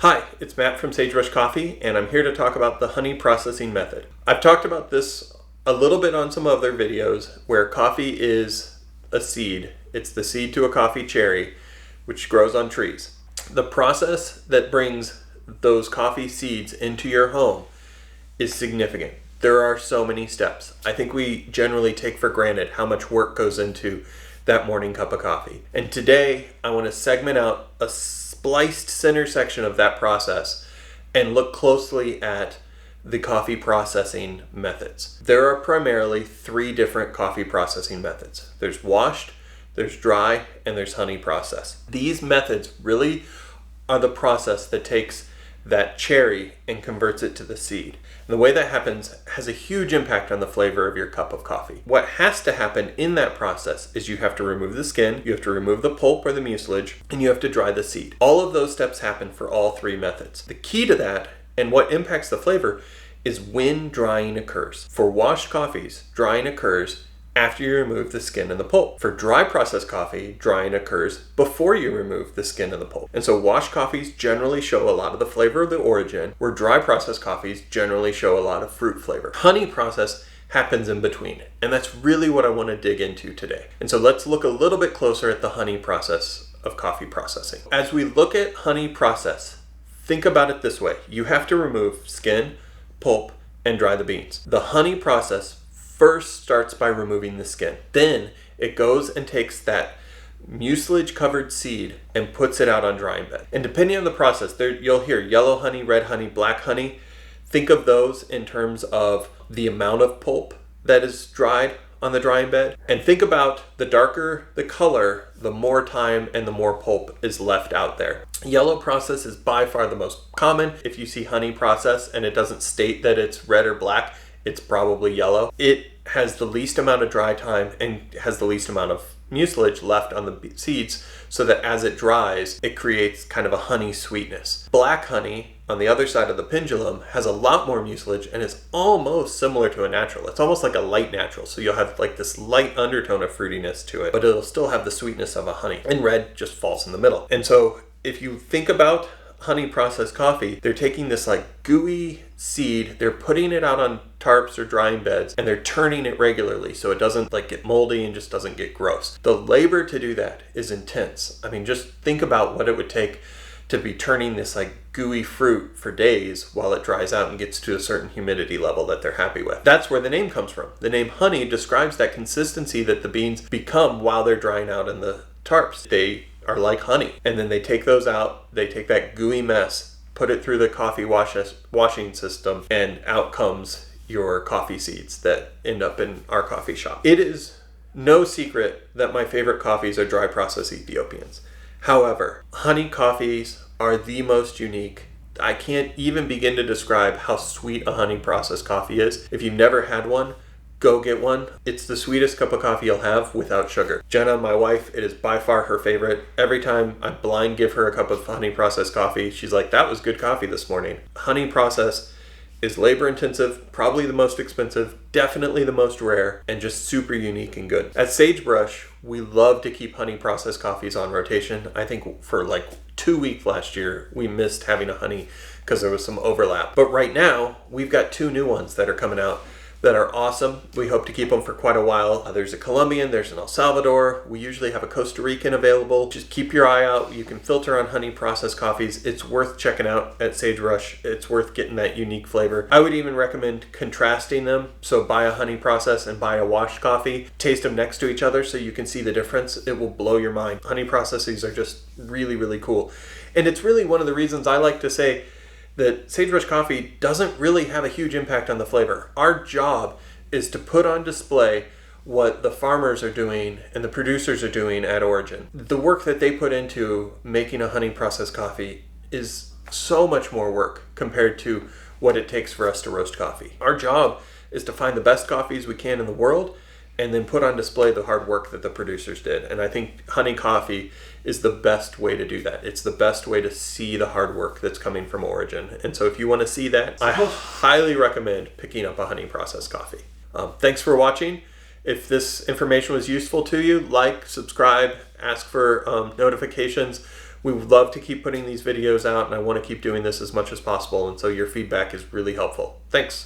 Hi, it's Matt from Sagebrush Coffee, and I'm here to talk about the honey processing method. I've talked about this a little bit on some other videos where coffee is a seed. It's the seed to a coffee cherry, which grows on trees. The process that brings those coffee seeds into your home is significant. There are so many steps. I think we generally take for granted how much work goes into that morning cup of coffee. And today, I want to segment out a spliced center section of that process and look closely at the coffee processing methods. There are primarily three different coffee processing methods. There's washed, there's dry, and there's honey process. These methods really are the process that takes that cherry and converts it to the seed. And the way that happens has a huge impact on the flavor of your cup of coffee. What has to happen in that process is you have to remove the skin, you have to remove the pulp or the mucilage, and you have to dry the seed. All of those steps happen for all three methods. The key to that and what impacts the flavor is when drying occurs. For washed coffees, drying occurs after you remove the skin and the pulp. For dry processed coffee, drying occurs before you remove the skin and the pulp. And so washed coffees generally show a lot of the flavor of the origin, where dry processed coffees generally show a lot of fruit flavor. Honey process happens in between, and that's really what I want to dig into today. And so let's look a little bit closer at the honey process of coffee processing. As we look at honey process, think about it this way. You have to remove skin, pulp, and dry the beans. The honey process first starts by removing the skin. Then it goes and takes that mucilage covered seed and puts it out on drying bed. And depending on the process, you'll hear yellow honey, red honey, black honey. Think of those in terms of the amount of pulp that is dried on the drying bed. And think about the darker the color, the more time and the more pulp is left out there. Yellow process is by far the most common. If you see honey process and it doesn't state that it's red or black, it's probably yellow. It has the least amount of dry time and has the least amount of mucilage left on the seeds, so that as it dries, it creates kind of a honey sweetness. Black honey, on the other side of the pendulum, has a lot more mucilage and is almost similar to a natural. It's almost like a light natural, so you'll have like this light undertone of fruitiness to it, but it'll still have the sweetness of a honey. And red just falls in the middle. And so if you think about honey processed coffee, they're taking this like gooey seed, they're putting it out on tarps or drying beds, and they're turning it regularly so it doesn't like get moldy and just doesn't get gross. The labor to do that is intense. I mean, just think about what it would take to be turning this like gooey fruit for days while it dries out and gets to a certain humidity level that they're happy with. That's where the name comes from. The name honey describes that consistency that the beans become while they're drying out in the tarps. They are like honey. And then they take those out, they take that gooey mess, put it through the coffee washing system, and out comes your coffee seeds that end up in our coffee shop. It is no secret that my favorite coffees are dry process Ethiopians. However, honey coffees are the most unique. I can't even begin to describe how sweet a honey processed coffee is. If you've never had one, go get one. It's the sweetest cup of coffee you'll have without sugar. Jenna, my wife, it is by far her favorite. Every time I blind give her a cup of honey processed coffee, she's like, that was good coffee this morning. Honey process is labor intensive, probably the most expensive, definitely the most rare, and just super unique and good. At Sagebrush, we love to keep honey processed coffees on rotation. I think for like 2 weeks last year, we missed having a honey because there was some overlap. But right now, we've got 2 new ones that are coming out that are awesome. We hope to keep them for quite a while. There's a Colombian, there's an El Salvador. We usually have a Costa Rican available. Just keep your eye out. You can filter on honey processed coffees. It's worth checking out at Sagebrush. It's worth getting that unique flavor. I would even recommend contrasting them. So buy a honey process and buy a washed coffee. Taste them next to each other so you can see the difference. It will blow your mind. Honey processes are just really, really cool. And it's really one of the reasons I like to say that Sagebrush coffee doesn't really have a huge impact on the flavor. Our job is to put on display what the farmers are doing and the producers are doing at origin. The work that they put into making a honey processed coffee is so much more work compared to what it takes for us to roast coffee. Our job is to find the best coffees we can in the world and then put on display the hard work that the producers did. And I think honey coffee is the best way to do that. It's the best way to see the hard work that's coming from origin. And so if you want to see that, I highly recommend picking up a honey processed coffee. Thanks for watching. If this information was useful to you, like, subscribe, ask for notifications. We would love to keep putting these videos out, and I want to keep doing this as much as possible, and so your feedback is really helpful. Thanks.